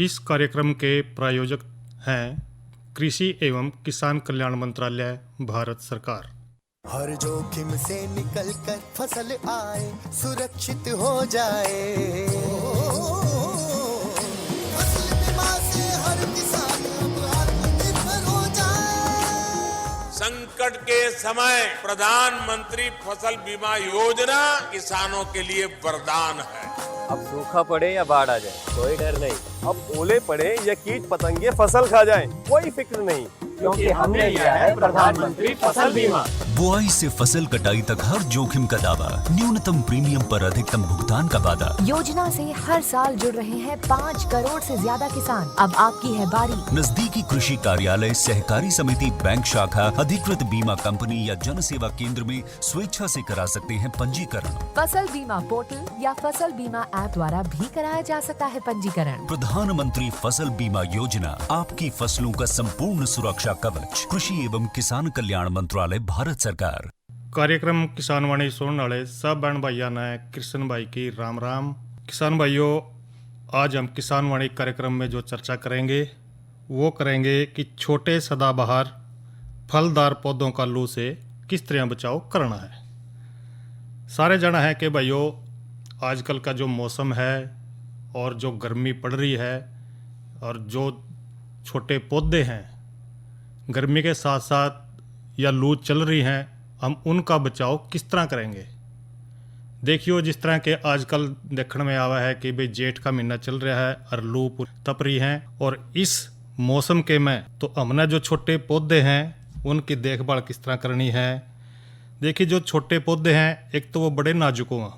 इस कार्यक्रम के प्रायोजक हैं कृषि एवं किसान कल्याण मंत्रालय, भारत सरकार। हर जोखिम से निकल कर फसल आए, सुरक्षित हो जाए। फसल बीमा से हर किसान अब आत्मनिर्भर हो जाए। संकट के समय प्रधानमंत्री फसल बीमा योजना किसानों के लिए वरदान है। अब सूखा पड़े या बाढ़ आ जाए, कोई डर नहीं। अब ओले पड़े या कीट पतंगे फसल खा जाएं, कोई फिक्र नहीं, क्योंकि हमने लिया है प्रधानमंत्री फसल बीमा। बुआई से फसल कटाई तक हर जोखिम का दावा, न्यूनतम प्रीमियम पर अधिकतम भुगतान का वादा। योजना से हर साल जुड़ रहे हैं 5 करोड़ से ज्यादा किसान। अब आपकी है बारी। नजदीकी कृषि कार्यालय, सहकारी समिति, बैंक शाखा, अधिकृत बीमा कंपनी या जन सेवा केंद्र में स्वेच्छा से करा सकते हैं पंजीकरण। फसल बीमा पोर्टल या फसल बीमा ऐप द्वारा भी कराया जा सकता है पंजीकरण। प्रधानमंत्री फसल बीमा योजना, आपकी फसलों का संपूर्ण सुरक्षा कवच। कृषि एवं किसान कल्याण मंत्रालय, भारत सरकार। कार्यक्रम किसान वाणी सुनने वाले सब बहन भाइयों ने कृष्ण भाई की राम राम। किसान भाइयों, आज हम किसान वाणी कार्यक्रम में जो चर्चा करेंगे वो करेंगे कि छोटे सदाबहार फलदार पौधों का लू से किस तरह बचाव करना है। सारे जाना है कि भाइयों, आजकल का जो मौसम है और जो गर्मी पड़ रही है और जो छोटे पौधे हैं गर्मी के साथ साथ या लू चल रही हैं, हम उनका बचाव किस तरह करेंगे। देखियो, जिस तरह के आजकल देखने में आवा है कि भाई जेठ का महीना चल रहा है और लू तप रही है, और इस मौसम के में तो हमने जो छोटे पौधे हैं उनकी देखभाल किस तरह करनी है। देखिए, जो छोटे पौधे हैं एक तो वो बड़े नाजुक हैं,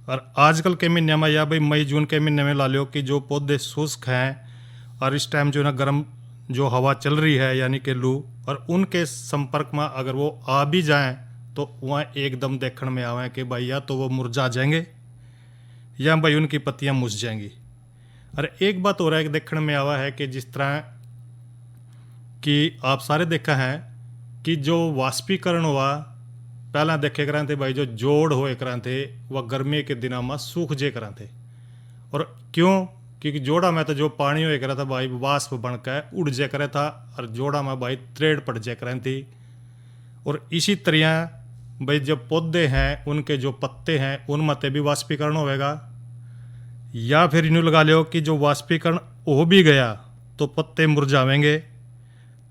और आजकल के महीने में या भाई मई जून के महीने में ला लो कि जो पौधे शुष्क हैं और इस टाइम जो ना गर्म जो हवा चल रही है यानी कि लू, और उनके संपर्क में अगर वो आ भी जाएं तो वहाँ एकदम देखने में आवे कि भाई या तो वो मुरझा जाएंगे या भाई उनकी पत्तियाँ मुझ जाएंगी। और एक बात हो रहा है कि देखने में आवा है कि जिस तरह कि आप सारे देखा है कि जो वाष्पीकरण हुआ पहला देखे करा थे भाई, जो जोड़ होए करा थे वह गर्मी के दिनों में सूख जे करा थे। और क्यों? क्योंकि जोड़ा में तो जो पानी हो करा था भाई वाष्प बन कर उड़ जा करा था, और जोड़ा में भाई त्रेड़ पड़ जा करा थी। और इसी तरह भाई जब पौधे हैं उनके जो पत्ते हैं उनमें तो भी वाष्पीकरण होएगा, या फिर यूँ लगा लो कि जो वाष्पीकरण हो भी गया तो पत्ते मुरझावेंगे।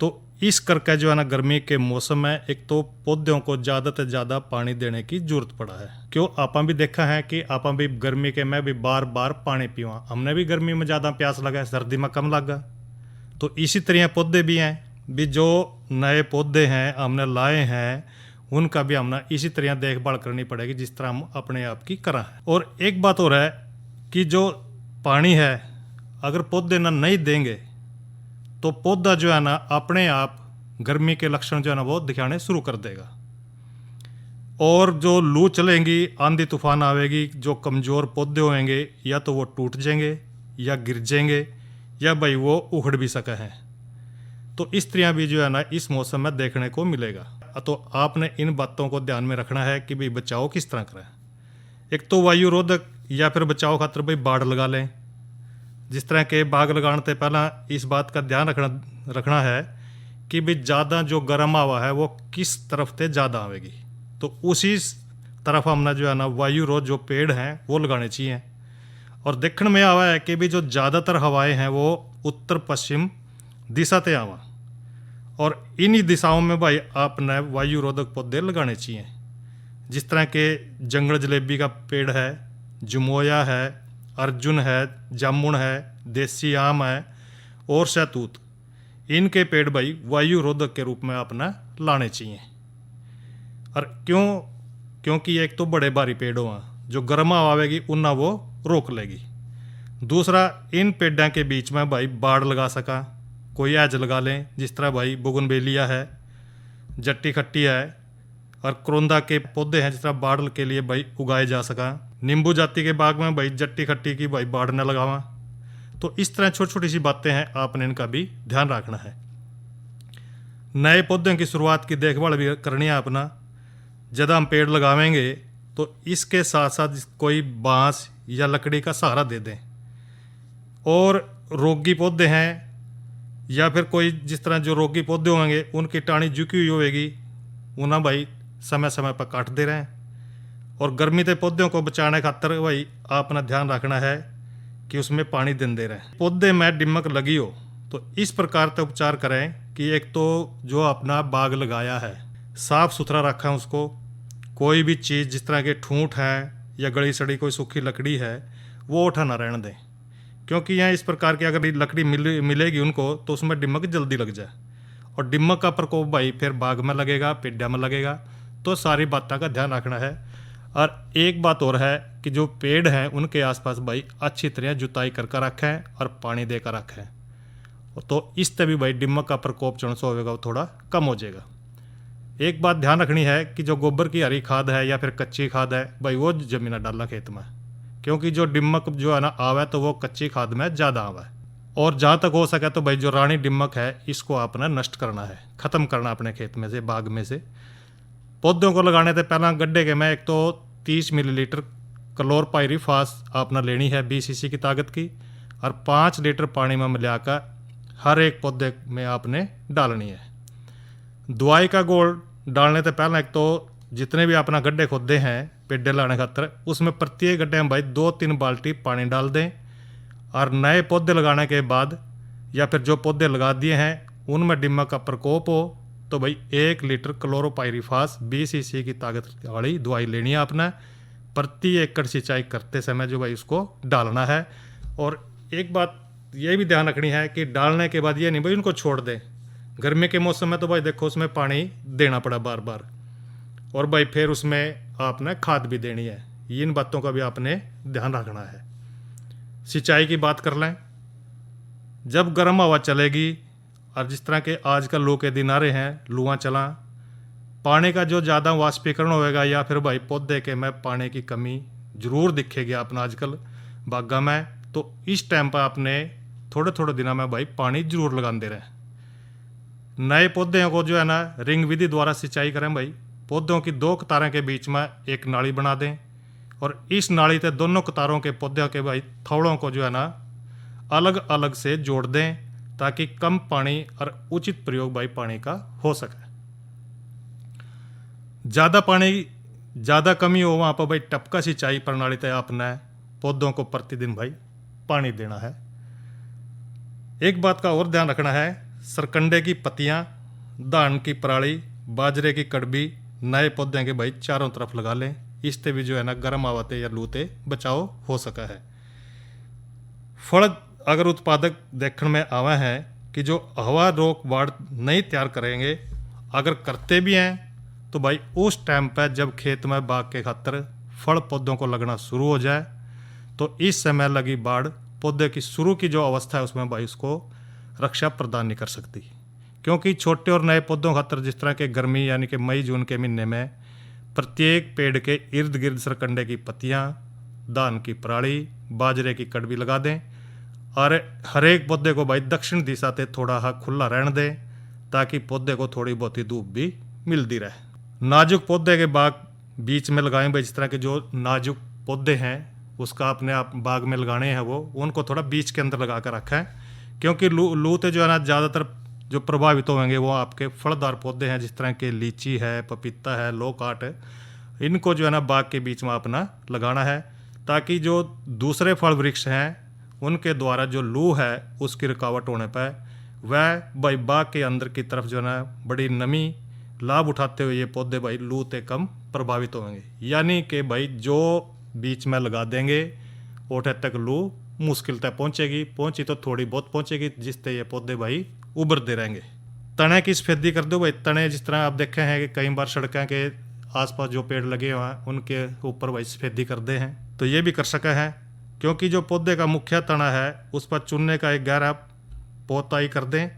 तो इस करके जो है ना गर्मी के मौसम में एक तो पौधों को ज़्यादा से ज़्यादा पानी देने की जरूरत पड़ा है। क्यों? आपा भी देखा है कि आपा भी गर्मी के में भी बार बार पानी पीवा, हमने भी गर्मी में ज़्यादा प्यास लगा, सर्दी में कम लगा। तो इसी तरह पौधे भी हैं, भी जो नए पौधे हैं हमने लाए हैं उनका भी हमने इसी तरह देखभाल करनी पड़ेगी जिस तरह हम अपने आप की करा है। और एक बात हो रहा है कि जो पानी है अगर पौधे ना नहीं देंगे तो पौधा जो है ना अपने आप गर्मी के लक्षण जो है ना वो दिखाने शुरू कर देगा, और जो लू चलेंगी, आंधी तूफान आवेगी, जो कमज़ोर पौधे होंगे या तो वो टूट जाएंगे या गिर जाएंगे या भाई वो उखड़ भी सके हैं। तो इस तरह भी जो है ना इस मौसम में देखने को मिलेगा। तो आपने इन बातों को ध्यान में रखना है कि भाई बचाव किस तरह करें। एक तो वायु रोधक या फिर बचाव खातर भाई बाड़ लगा लें। जिस तरह के बाग लगाने से पहला इस बात का ध्यान रखना है कि भाई ज़्यादा जो गर्म हवा है वो किस तरफ से ज़्यादा आवेगी, तो उसी तरफ हमने जो है ना वायु रोध जो पेड़ हैं वो लगाने चाहिए। और देखने में आवा है कि भी जो ज़्यादातर हवाएं हैं वो उत्तर पश्चिम दिशा से आवा, और इन्हीं दिशाओं में भाई आपने वायु रोधक पौधे लगाने चाहिए। जिस तरह के जंगल जलेबी का पेड़ है, जमोया है, अर्जुन है, जामुन है, देसी आम है और शहतूत, इनके पेड़ भाई वायु रोधक के रूप में अपना लाने चाहिए। और क्यों? क्योंकि एक तो बड़े भारी पेड़ हुआ जो गर्मा आवेगी उन्ना वो रोक लेगी। दूसरा, इन पेड़ों के बीच में भाई बाड़ लगा सका, कोई ऐज लगा लें, जिस तरह भाई बोगनवेलिया है, जट्टी खट्टी है और क्रोंदा के पौधे हैं जिस तरह बाड़ के लिए भाई उगाए जा सका। नींबू जाति के बाग में भाई जट्टी खट्टी की भाई बाड़ न लगावा। तो इस तरह छोटी छोटी सी बातें हैं, आपने इनका भी ध्यान रखना है। नए पौधों की शुरुआत की देखभाल भी करनी है अपना। जब हम पेड़ लगावेंगे तो इसके साथ साथ कोई बांस या लकड़ी का सहारा दे दें, और रोगी पौधे हैं या फिर कोई जिस तरह जो रोगी पौधे होंगे उनकी टाणी झुकी हुई होगी, उन्हें भाई समय समय पर काट दे रहे हैं। और गर्मी के पौधों को बचाने खातर भाई अपना ध्यान रखना है कि उसमें पानी दे रहे हैं। पौधे में दीमक लगी हो तो इस प्रकार से उपचार करें कि एक तो जो अपना बाग लगाया है साफ सुथरा रखें उसको, कोई भी चीज़ जिस तरह के ठूंठ है या गली सड़ी कोई सूखी लकड़ी है वो उठा ना रहने दें, क्योंकि यहाँ इस प्रकार की अगर लकड़ी मिलेगी उनको तो उसमें दीमक जल्दी लग जाए और दीमक का प्रकोप भाई फिर बाग में लगेगा, पेड़ में लगेगा। तो सारी बातों का ध्यान रखना है। और एक बात और है कि जो पेड़ हैं उनके आसपास भाई अच्छी तरह जुताई करके रखें और पानी देकर रखें, तो इससे भी भाई दीमक का प्रकोप जो होगा वो थोड़ा कम हो जाएगा। एक बात ध्यान रखनी है कि जो गोबर की हरी खाद है या फिर कच्ची खाद है भाई वो जमीन डालना खेत में, क्योंकि जो दीमक जो है ना आवे तो वो कच्ची खाद में ज़्यादा आवे। और जहाँ तक हो सके तो भाई जो रानी दीमक है इसको आपने नष्ट करना है, ख़त्म करना अपने खेत में से, बाग में से। पौधों को लगाने से पहला गड्ढे के में एक तो 30 मिलीलीटर क्लोरपाइरीफास आपने लेनी है 20 cc की ताकत की, और 5 लीटर पानी में मिलाकर हर एक पौधे में आपने डालनी है। दवाई का घोल डालने से पहले एक तो जितने भी अपना गड्ढे खोदे हैं पेड़ लाने खातर उसमें प्रत्येक गड्ढे में भाई 2-3 बाल्टी पानी डाल दें। और नए पौधे लगाने के बाद या फिर जो पौधे लगा दिए हैं उनमें दीमक का प्रकोप हो तो भाई 1 लीटर क्लोरोपाइरीफास 20 cc की ताकत वाली दवाई लेनी है आपने। प्रति एकड़ सिंचाई करते समय जो भाई उसको डालना है। और एक बात ये भी ध्यान रखनी है कि डालने के बाद ये नहीं भाई उनको छोड़ दें। गर्मी के मौसम में तो भाई देखो उसमें पानी देना पड़ा बार बार, और भाई फिर उसमें आपने खाद भी देनी है। इन बातों का भी आपने ध्यान रखना है। सिंचाई की बात कर लें, जब गर्म हवा चलेगी और जिस तरह के आजकल लू के दिन आ रहे हैं, लुआं चला, पानी का जो ज़्यादा वाष्पीकरण होएगा या फिर भाई पौधे के में पानी की कमी जरूर दिखेगी आपने आजकल बागा में, तो इस टाइम पर आपने थोड़े थोड़े दिनों में भाई पानी जरूर लगाते रहें। नए पौधों को जो है ना रिंग विधि द्वारा सिंचाई करें भाई। पौधों की 2 कतारों के बीच में एक नाली बना दें और इस नाली से दोनों कतारों के पौधों के भाई थोड़ों को जो है ना अलग अलग से जोड़ दें ताकि कम पानी और उचित प्रयोग भाई पानी का हो सके। ज़्यादा पानी ज़्यादा कमी हो वहाँ पर भाई टपका सिंचाई प्रणाली तय आपने पौधों को प्रतिदिन भाई पानी देना है। एक बात का और ध्यान रखना है, सरकंडे की पत्तियाँ, धान की पराली, बाजरे की कड़बी नए पौधों के भाई चारों तरफ लगा लें। इससे भी जो है ना गर्म आवाते या लूते बचाव हो सका है। फल अगर उत्पादक देखने में आवा है कि जो हवा रोक वाड़ नहीं तैयार करेंगे, अगर करते भी हैं तो भाई उस टाइम पर जब खेत में बाग के खातर फल पौधों को लगना शुरू हो जाए तो इस समय लगी बाढ़ पौधे की शुरू की जो अवस्था है उसमें भाई उसको रक्षा प्रदान नहीं कर सकती, क्योंकि छोटे और नए पौधों खातर जिस तरह के गर्मी यानी कि मई जून के महीने में प्रत्येक पेड़ के इर्द गिर्द सरकंडे की पत्तियाँ, धान की पराली, बाजरे की कड़बी लगा दें और हर एक पौधे को भाई दक्षिण दिशा से थोड़ा हा खुला रहने दें ताकि पौधे को थोड़ी बहुत ही धूप भी मिलती रहे। नाजुक पौधे के बाग बीच में लगाएं भाई। जिस तरह के जो नाजुक पौधे हैं उसका अपने आप बाग में लगाने हैं वो उनको थोड़ा बीच के अंदर लगा कर रखें, क्योंकि लू तो जो है ना ज़्यादातर जो प्रभावित होंगे वो आपके फलदार पौधे हैं जिस तरह के लीची है, पपीता है, लोकाट है। इनको जो है ना बाग के बीच में अपना लगाना है ताकि जो दूसरे फल वृक्ष हैं उनके द्वारा जो लू है उसकी रुकावट होने पर वह भाई बाग के अंदर की तरफ जो है ना बड़ी नमी लाभ उठाते हुए ये पौधे भाई लू से कम प्रभावित होंगे। यानी कि भाई जो बीच में लगा देंगे ओठे तक लू मुश्किल तक पहुंची तो थोड़ी बहुत पहुंचेगी, जिससे ये पौधे भाई उभरते रहेंगे। तने की सफेदी कर दो भाई। तने जिस तरह आप देखे हैं कि कई बार सड़कों के आसपास जो पेड़ लगे हुए हैं उनके ऊपर भाई सफेदी करते हैं, तो ये भी कर सका है, क्योंकि जो पौधे का मुख्य तना है उस पर चुनने का एक गहरा पोताई कर दें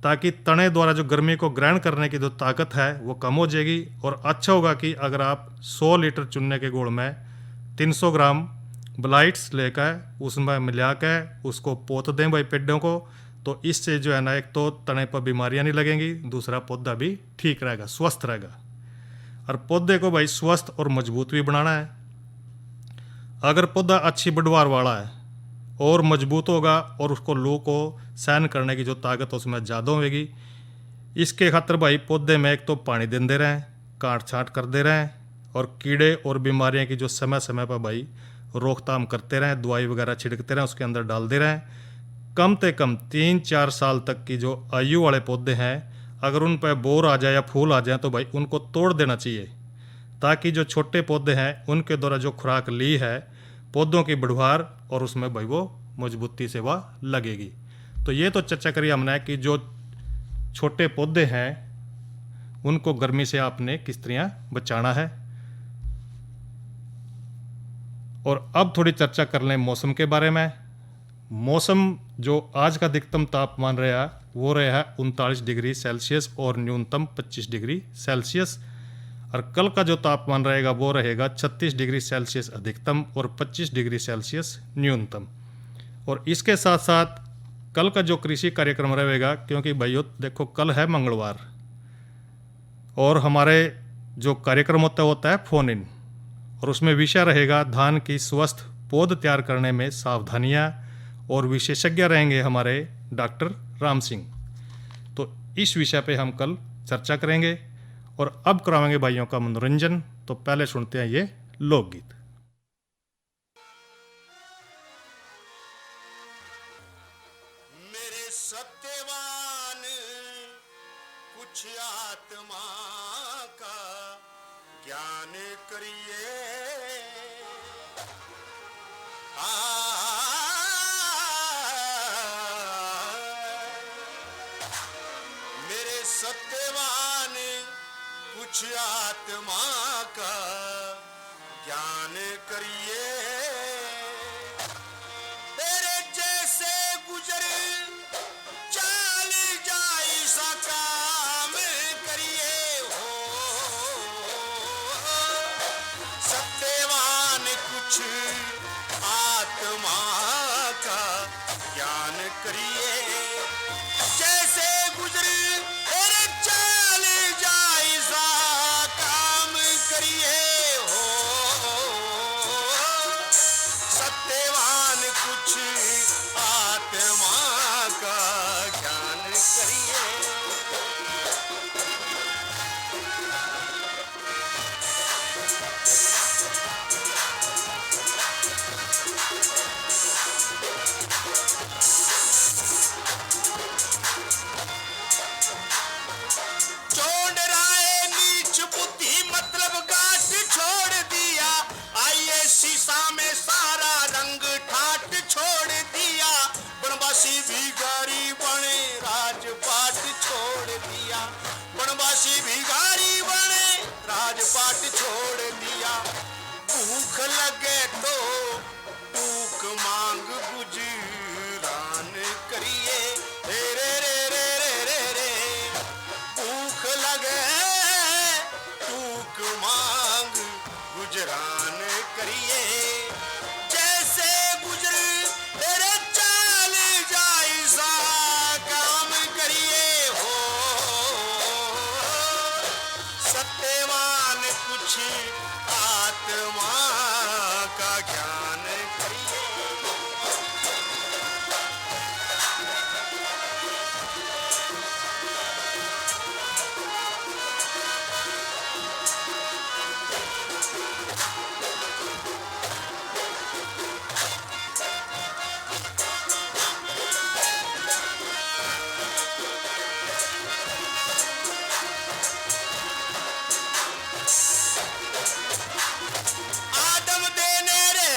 ताकि तने द्वारा जो गर्मी को ग्रहण करने की जो ताकत है वो कम हो जाएगी। और अच्छा होगा कि अगर आप 100 लीटर चुनने के गुड़ में 300 ग्राम ब्लाइट्स लेकर उसमें मिला कर उसको पोत दें भाई पेड़ों को, तो इससे जो है ना एक तो तने पर बीमारियां नहीं लगेंगी, दूसरा पौधा भी ठीक रहेगा, स्वस्थ रहेगा। और पौधे को भाई स्वस्थ और मजबूत भी बनाना है। अगर पौधा अच्छी बढ़वार वाला है और मजबूत होगा और उसको लू को सहन करने की जो ताकत उसमें ज़्यादा होगी। इसके खातर भाई पौधे में एक तो पानी देते रहें, काट छाँट करते रहें और कीड़े और बीमारियां की जो समय समय पर भाई रोकथाम करते रहें, दवाई वगैरह छिड़कते रहें, उसके अंदर डालते रहें। कम से कम 3-4 साल तक की जो आयु वाले पौधे हैं, अगर उन पर बोर आ जाए या फूल आ जाए तो भाई उनको तोड़ देना चाहिए, ताकि जो छोटे पौधे हैं उनके द्वारा जो खुराक ली है पौधों की बढ़वार और उसमें भाई वो मजबूती से वह लगेगी। तो ये तो चर्चा करी हमने कि जो छोटे पौधे हैं उनको गर्मी से आपने किस तरह बचाना है। और अब थोड़ी चर्चा कर लें मौसम के बारे में। मौसम जो आज का अधिकतम तापमान रहा वो रहा 39 डिग्री सेल्सियस और न्यूनतम 25 डिग्री सेल्सियस। और कल का जो तापमान रहेगा वो रहेगा 36 डिग्री सेल्सियस अधिकतम और 25 डिग्री सेल्सियस न्यूनतम। और इसके साथ साथ कल का जो कृषि कार्यक्रम रहेगा, क्योंकि भाइयों देखो कल है मंगलवार और हमारे जो कार्यक्रम होता है फोन इन, और उसमें विषय रहेगा धान की स्वस्थ पौध तैयार करने में सावधानियां, और विशेषज्ञ रहेंगे हमारे डॉक्टर राम सिंह। तो इस विषय पे हम कल चर्चा करेंगे और अब कराएंगे भाइयों का मनोरंजन। तो पहले सुनते हैं ये लोकगीत। मेरे सत्यवान कुछ आत्मा का ज्ञान करिए, मेरे सत्यवान कुछ आत्मा का ज्ञान करिए, तेरे जैसे गुजर चाल जाई सा काम करिए हो। सत्यवान कुछ आत्मा का ज्ञान करिए, जैसे गुजर तेरे चाल जाई सा काम करिए हो। सत्यवान कुछ आत्मा का ज्ञान करिए। चोंड राय नीच बुद्धि मतलब गांठ छोड़ दिया, आइए शीशा में सारा रंग ठाट छोड़ दिया। बनवासी भिखारी बने राजपाट छोड़ दिया, बनवासी भिखारी बने राजपाट छोड़ दिया। भूख लगे तो भूख मांग गुजरान करिए, रे रे रे रे रे रे रे। भूख लगे भूख मांग गुजरान करिए, जैसे गुजर तेरे चाल जाई सा काम करिए हो। सत्यवान कुछ आत्मा का ज्ञान करिए। आदम देने रे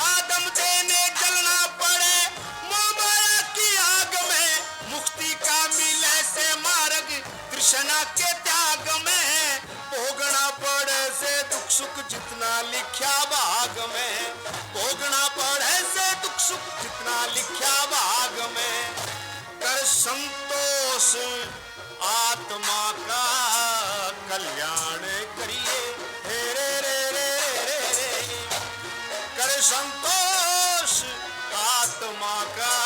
आदम देने जलना पड़े, मोहमाया की आग में मुक्ति का मिले से मार्ग कृष्णा के त्याग में। भोगना पड़े से दुख सुख जितना लिखा भाग में, भोगना पड़े से दुख सुख जितना लिखा भाग में। कर संतोष आत्मा का कल्याण करिए, रे रे रे रे रे रे। कर संतोष आत्मा का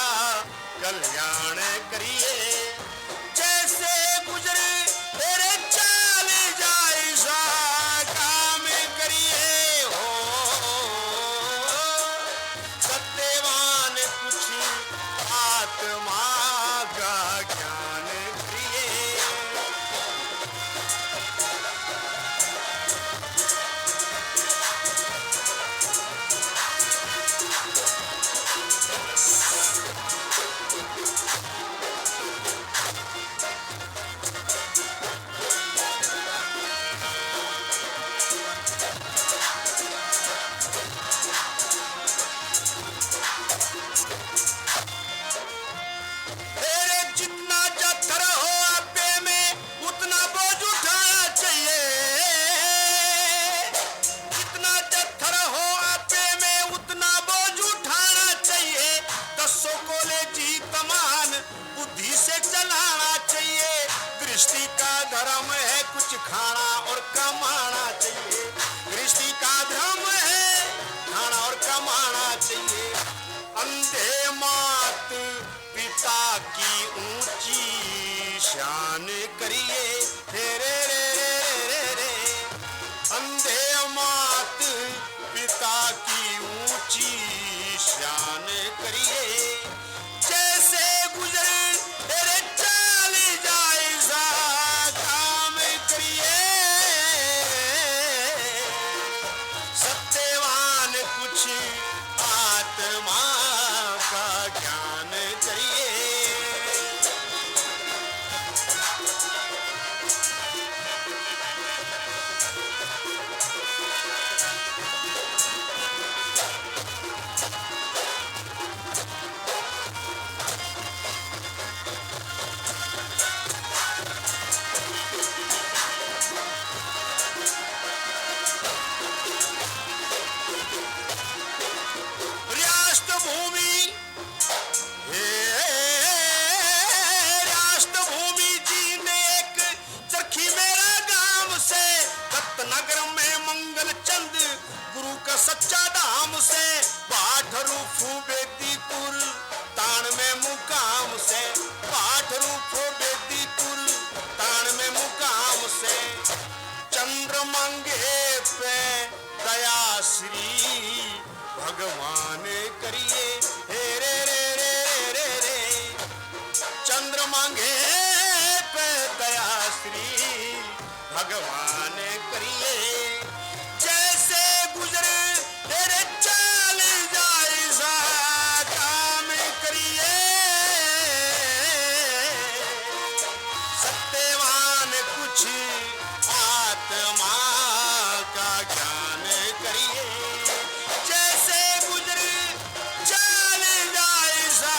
कल्याण करिए, जैसे गुजर तेरे चाल जाए सा काम करिए हो। सत्यवान धर्म है कुछ खाना और कमाना चाहिए, कृषि का धर्म है खाना और कमाना चाहिए। अंधे मात पिता की ऊंची शान करिए, रे रे रे रे रे। अंधे मात पिता की ऊंची शान करिए, जैसे गुजर तेरे चाल जायजा काम करिए। सत्यवान कुछ आत्मा का ज्ञान करिए। राष्ट्रभूमि राष्ट्रभूमि जी ने एक चरखी मेरा गांव से, दत्तनगर में मंगल चंद गुरु का सच्चा धाम से, पाठरूफू बेदीपुर ताण में मुकाम से, पाठरूफू बेदीपुर ताण में मुकाम से। चंद्र मांगे पे दया श्री भगवान करिए, हे रे रे रे रे रे। चंद्र मांगे पे दया श्री भगवान करिए, जैसे गुजर तेरे चाल जायजा काम करिए। सत्यवान कुछ आत्मा का ज्ञान करिए, जैसे गुजर चाल जायजा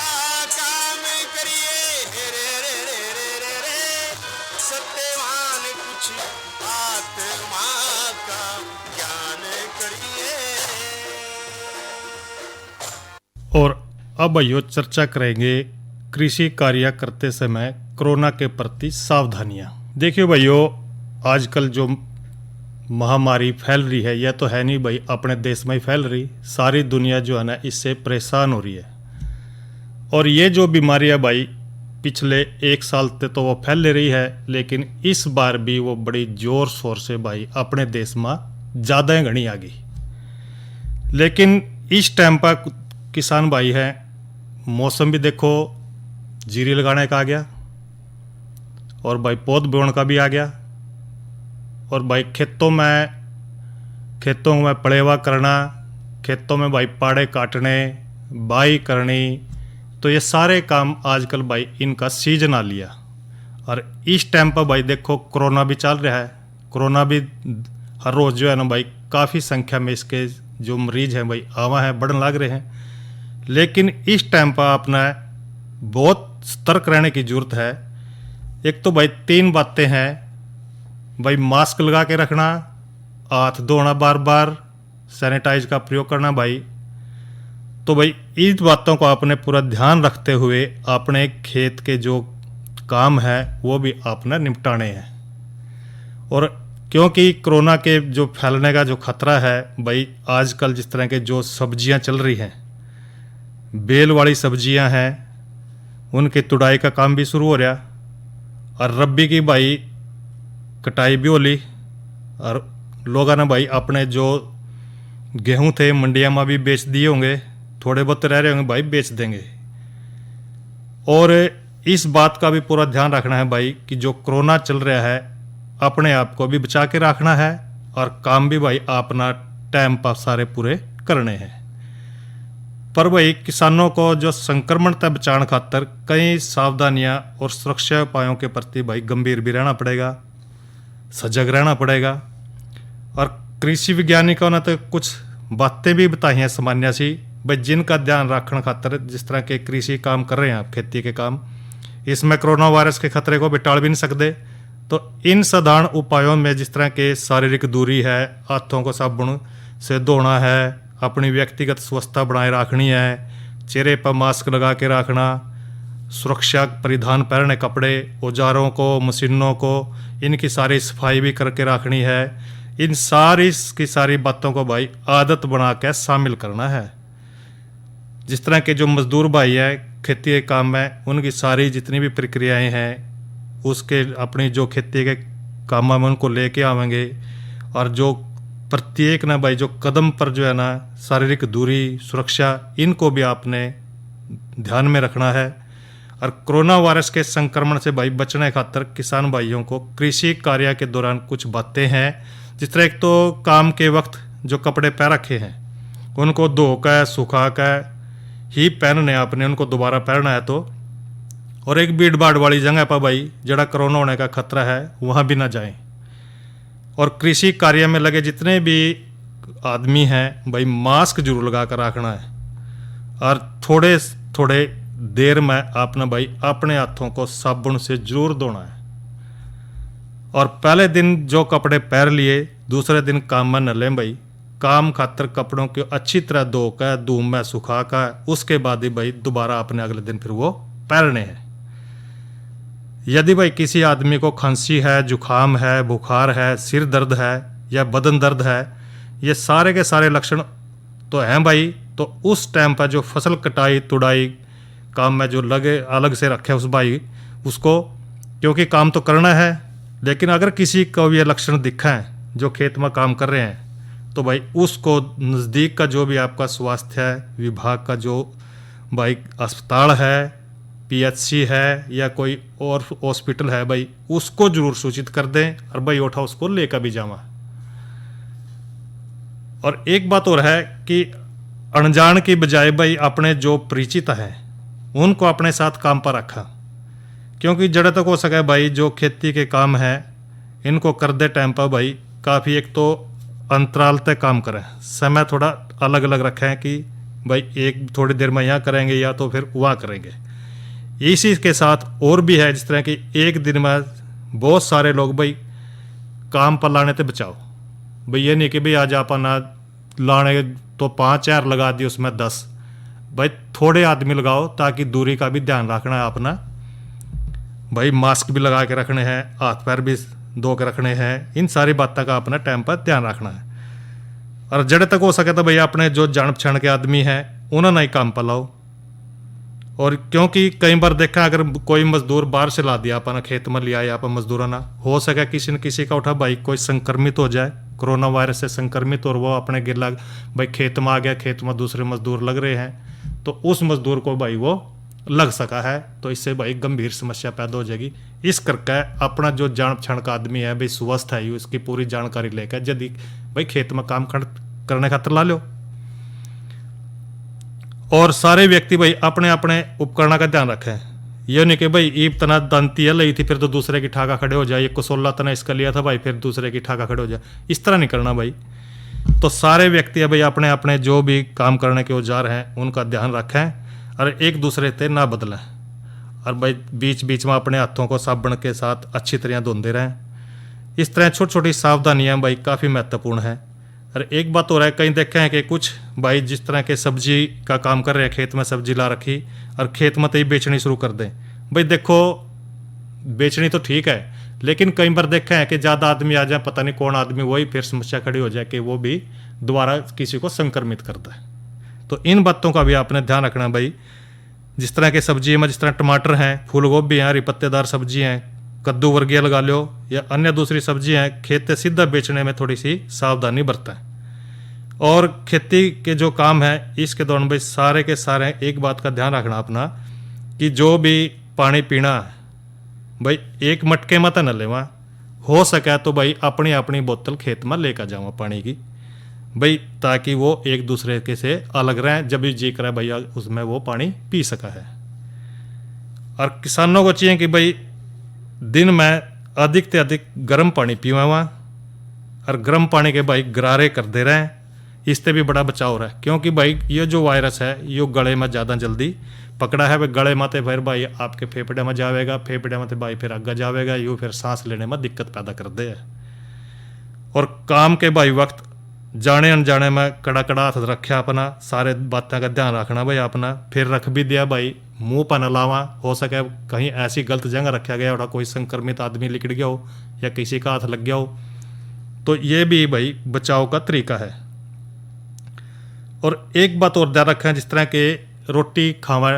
काम करिए, रे रे रे रे रे रे। सत्यवान कुछ आत्मा का ज्ञान करिए। और अब भाइयों चर्चा करेंगे कृषि कार्य करते समय कोरोना के प्रति सावधानियां। देखिए भाइयों, आजकल जो महामारी फैल रही है, यह तो है नहीं भाई अपने देश में ही फैल रही, सारी दुनिया जो है ना इससे परेशान हो रही है। और ये जो बीमारी है भाई पिछले 1 साल से तो वो फैल ले रही है, लेकिन इस बार भी वो बड़ी जोर शोर से भाई अपने देश में ज़्यादा घनी आ गई। लेकिन इस टाइम पर किसान भाई हैं, मौसम भी देखो जीरी लगाने का आ गया, और भाई पौध बोने का भी आ गया, और भाई खेतों में पड़ेवा करना, खेतों में भाई पाड़े काटने, बाई करनी, तो ये सारे काम आजकल भाई इनका सीजन आ लिया। और इस टाइम पर भाई देखो कोरोना भी चल रहा है, कोरोना भी हर रोज़ जो है ना भाई काफ़ी संख्या में इसके जो मरीज हैं भाई आवा हैं, बढ़ने लग रहे हैं। लेकिन इस टाइम पर अपना बहुत सतर्क रहने की ज़रूरत है। एक तो भाई 3 बातें हैं भाई, मास्क लगा के रखना, हाथ धोना बार बार, सैनिटाइज का प्रयोग करना भाई। तो भाई इस बातों को आपने पूरा ध्यान रखते हुए अपने खेत के जो काम है वो भी आपने निपटाने हैं। और क्योंकि कोरोना के जो फैलने का जो खतरा है भाई, आजकल जिस तरह के जो सब्जियां चल रही हैं, बेल वाली सब्जियां हैं, उनकी तुड़ाई का काम भी शुरू हो रहा, और रब्बी की भाई कटाई भी हो ली, और लोगों ने भाई अपने जो गेहूं थे मंडिया में भी बेच दिए होंगे, थोड़े बहुत रह रहे होंगे भाई बेच देंगे। और इस बात का भी पूरा ध्यान रखना है भाई कि जो कोरोना चल रहा है अपने आप को भी बचा के रखना है, और काम भी भाई अपना टाइम पर सारे पूरे करने हैं। पर भाई किसानों को जो संक्रमण से बचाने खातर कई सावधानियां और सुरक्षा उपायों के प्रति भाई गंभीर भी रहना पड़ेगा, सजग रहना पड़ेगा। और कृषि वैज्ञानिकों ने तो कुछ बातें भी बताई हैं सामान्य सी भाई, जिनका ध्यान रखने खातर जिस तरह के कृषि काम कर रहे हैं आप, खेती के काम, इसमें कोरोना वायरस के खतरे को भी टाल भी नहीं सकते। तो इन साधारण उपायों में जिस तरह के शारीरिक दूरी है, हाथों को साबुन से धोना है, अपनी व्यक्तिगत स्वच्छता बनाए रखनी है, चेहरे पर मास्क लगा के रखना, सुरक्षा परिधान पहनने कपड़े, औजारों को, मशीनों को, इनकी सारी सफाई भी करके रखनी है। इन सारी की सारी बातों को भाई आदत बना के शामिल करना है। जिस तरह के जो मजदूर भाई हैं खेती के काम में, उनकी सारी जितनी भी प्रक्रियाएं हैं उसके अपनी जो खेती के काम में उनको लेके आवेंगे। और जो प्रत्येक ना भाई जो कदम पर जो है ना शारीरिक दूरी, सुरक्षा, इनको भी आपने ध्यान में रखना है। और कोरोना वायरस के संक्रमण से भाई बचने खातर किसान भाइयों को कृषि कार्य के दौरान कुछ बातें हैं। जिस तरह एक तो काम के वक्त जो कपड़े पहन रखे हैं उनको धो कर सुखा कर ही पहनने आपने, उनको दोबारा पहनना है तो। और एक भीड़ भाड़ वाली जगह पर भाई जड़ा कोरोना होने का खतरा है वहाँ भी ना जाएं। और कृषि कार्य में लगे जितने भी आदमी हैं भाई मास्क जरूर लगा कर रखना है। और थोड़े थोड़े देर में आपने भाई अपने हाथों को साबुन से जरूर धोना है। और पहले दिन जो कपड़े पहन लिए दूसरे दिन काम में न लें भाई। काम खातर कपड़ों को अच्छी तरह धो कर धूम में सुखा कर उसके बाद ही भाई दोबारा अपने अगले दिन फिर वो पहनने हैं। यदि भाई किसी आदमी को खांसी है, जुखाम है, बुखार है, सिर दर्द है या बदन दर्द है, ये सारे के सारे लक्षण तो हैं भाई, तो उस टाइम पर जो फसल कटाई तुड़ाई काम में जो लगे अलग से रखे उस भाई उसको, क्योंकि काम तो करना है। लेकिन अगर किसी को ये लक्षण दिखाएं जो खेत में काम कर रहे हैं तो भाई उसको नज़दीक का जो भी आपका स्वास्थ्य विभाग का जो भाई अस्पताल है, पीएचसी है या कोई और हॉस्पिटल है भाई, उसको जरूर सूचित कर दें और भाई उठा उसको लेकर भी जावा। और एक बात और है कि अनजान की बजाय भाई अपने जो परिचित हैं उनको अपने साथ काम पर रखा। क्योंकि जड़े तक हो सके भाई जो खेती के काम है इनको कर दे टाइम पर भाई काफ़ी एक तो अंतराल तक काम करें, समय थोड़ा अलग अलग रखें कि भाई एक थोड़ी देर में यहाँ करेंगे या तो फिर वहाँ करेंगे। इसी के साथ और भी है जिस तरह कि एक दिन में बहुत सारे लोग भाई काम पर लाने से बचाओ। भाई ये नहीं कि भाई आज आप ना लाने तो 5 यार लगा दिए उसमें 10, भाई थोड़े आदमी लगाओ ताकि दूरी का भी ध्यान रखना है अपना। भाई मास्क भी लगा के रखने हैं, हाथ पैर भी धो के रखने हैं, इन सारी बातों का अपना टाइम पर ध्यान रखना है। और जड़े तक हो सके तो भाई अपने जो जान पहचान के आदमी हैं उन्होंने ही काम पर लाओ। और क्योंकि कई बार देखा अगर कोई मजदूर बाहर से ला दिया अपना खेत में लिया या अपन मजदूर ना हो सके किसी न किसी का उठा भाई कोई संक्रमित हो जाए कोरोना वायरस से संक्रमित और वो अपने गिर भाई खेत में आ गया, खेत में दूसरे मजदूर लग रहे हैं तो उस मजदूर को भाई वो लग सका है, तो इससे भाई गंभीर समस्या पैदा हो जाएगी। इस करके अपना जो जान पहचान का आदमी है भाई स्वस्थ है उसकी पूरी जानकारी लेकर यदि भाई खेत में काम करने खातर ला लो। और सारे व्यक्ति भाई अपने अपने उपकरण का ध्यान रखें। यह नहीं कि भाई ईब तना दंती है ली थी फिर तो दूसरे की ठाका खड़े हो जाए, ये कसोल्ला तना इसका लिया था भाई फिर दूसरे की ठाका खड़े हो जाए, इस तरह नहीं करना भाई। तो सारे व्यक्ति है भाई अपने अपने जो भी काम करने के औजार हैं उनका ध्यान रखें और एक दूसरे से ना बदलें। और भाई बीच बीच में अपने हाथों को साबुन के साथ अच्छी तरह धोते रहें। इस तरह छोटी छोटी सावधानियाँ भाई काफ़ी महत्वपूर्ण हैं। और एक बात हो रहा है कहीं देखे हैं कि कुछ भाई जिस तरह के सब्जी का काम कर रहे हैं, खेत में सब्जी ला रखी और खेत में तो ही बेचनी शुरू कर दें। भाई देखो बेचनी तो ठीक है लेकिन कई बार देखा है कि ज़्यादा आदमी आ जाए, पता नहीं कौन आदमी, वही फिर समस्या खड़ी हो जाए कि वो भी दोबारा किसी को संक्रमित करता है। तो इन बातों का भी आपने ध्यान रखना भाई। जिस तरह के सब्जी में जिस तरह टमाटर हैं, फूल गोभी हैं, हरी पत्तेदार सब्जी हैं, कद्दू वर्गीय लगा लो या अन्य दूसरी सब्जी हैं, खेत से सीधा बेचने में थोड़ी सी सावधानी बरतें। और खेती के जो काम है इसके दौरान भाई सारे के सारे एक बात का ध्यान रखना अपना कि जो भी पानी पीना है भाई एक मटके में तो न लेवा, हो सके तो भाई अपनी अपनी बोतल खेत में लेकर जाऊँ पानी की भाई, ताकि वो एक दूसरे के से अलग रहें, जब भी जी करे भैया उसमें वो पानी पी सका है। और किसानों को चाहिए कि भाई दिन में अधिक से अधिक गर्म पानी पीवा और गर्म पानी के भाई गरारे कर दे रहे हैं, इससे भी बड़ा बचाव हो रहा है। क्योंकि भाई ये जो वायरस है ये गले में ज़्यादा जल्दी पकड़ा है, भाई गले में तो फिर भाई आपके फेफड़े में जाएगा, फेफड़े में तो भाई फिर आगे जाएगा, यूँ फिर सांस लेने में दिक्कत पैदा कर दे। और काम के भाई वक्त जाने अनजाने में कड़ा कड़ा हाथ रखा अपना, सारे बातों का ध्यान रखना भाई अपना, फिर रख भी दिया भाई, मुंह पर न लावा, हो सके कहीं ऐसी गलत जगह रखा गया और कोई संक्रमित आदमी लिकड़ गया हो या किसी का हाथ लग गया हो, तो ये भी भाई बचाव का तरीका है। और एक बात और ध्यान रखें, जिस तरह के रोटी खावा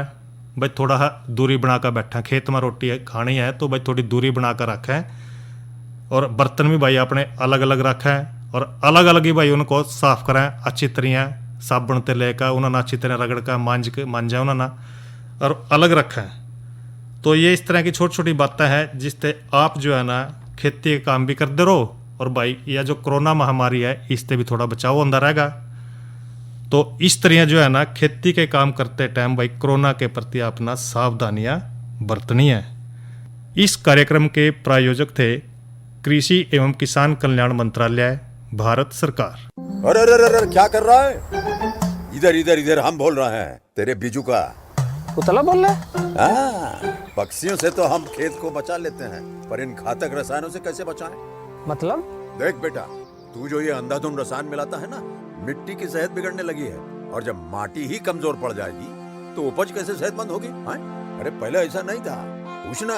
भाई थोड़ा दूरी बनाकर बैठा, खेत में रोटी खानी है तो भाई थोड़ी दूरी बनाकर रखें, और बर्तन भी भाई अपने अलग अलग रखें और अलग अलग ही भाई उनको साफ करें अच्छी तरह, साबुन ते लेकर उन्होंने अच्छी तरह रगड़ कर मांझा उन्होंने और अलग रखें। तो ये इस तरह की छोटी छोटी बातें हैं जिससे आप जो है ना खेती का काम भी करते रहो, और भाई यह जो कोरोना महामारी है इससे भी थोड़ा बचाव अंदर रहेगा। तो इस तरह जो है ना खेती के काम करते टाइम भाई कोरोना के प्रति अपना सावधानियां बरतनी है। इस कार्यक्रम के प्रायोजक थे कृषि एवं किसान कल्याण मंत्रालय, भारत सरकार। अरे अरे अरे क्या कर रहा है? इधर इधर इधर, हम बोल रहे हैं तेरे बीजू का। उतला बोल रहा है? हाँ, पक्षियों से तो हम खेत को बचा लेते हैं, पर इन घातक रसायनों से कैसे बचाएं? मतलब? देख बेटा, तू जो ये अंधाधुंध रसायन मिलाता है ना, मिट्टी की सेहत बिगड़ने लगी है, और जब माटी ही कमजोर पड़ जाएगी तो उपज कैसे सेहतमंद होगी? अरे पहले ऐसा नहीं था, पूछना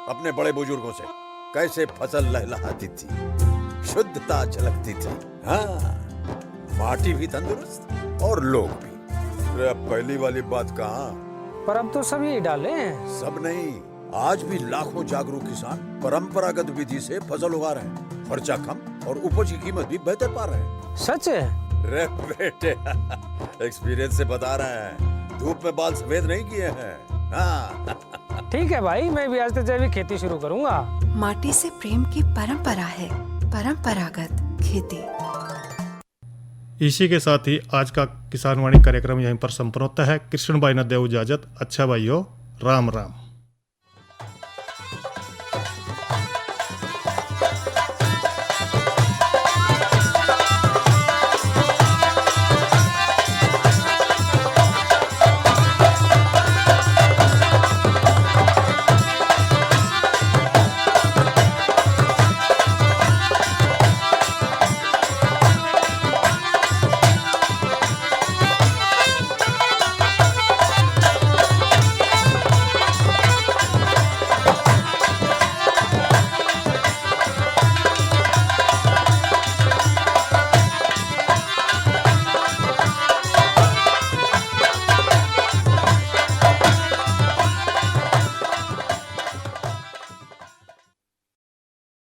अपने बड़े बुजुर्गों से, कैसे फसल लहलहाती थी, शुद्धता झलकती थी। हाँ, माटी भी तंदुरुस्त और लोग भी। अरे अब पहली वाली बात कहाँ? पर अब तो सब यही डाले हैं। सब नहीं, आज भी लाखों जागरूक किसान परंपरागत विधि से फसल उगा रहे हैं, खर्चा कम और उपज की कीमत भी बेहतर पा रहे हैं। सच है? रे बेटे, एक्सपीरियंस से बता रहे हैं, धूप में बाल सफेद नहीं किए हैं। हाँ। ठीक है भाई, मैं भी आज से जैविक खेती शुरू करूंगा। माटी से प्रेम की परंपरा है परंपरागत खेती। इसी के साथ ही आज का किसान वाणी कार्यक्रम यहीं पर संपन्न होता है। कृष्ण भाई ने देव इजाजत। अच्छा भाइयों, राम राम।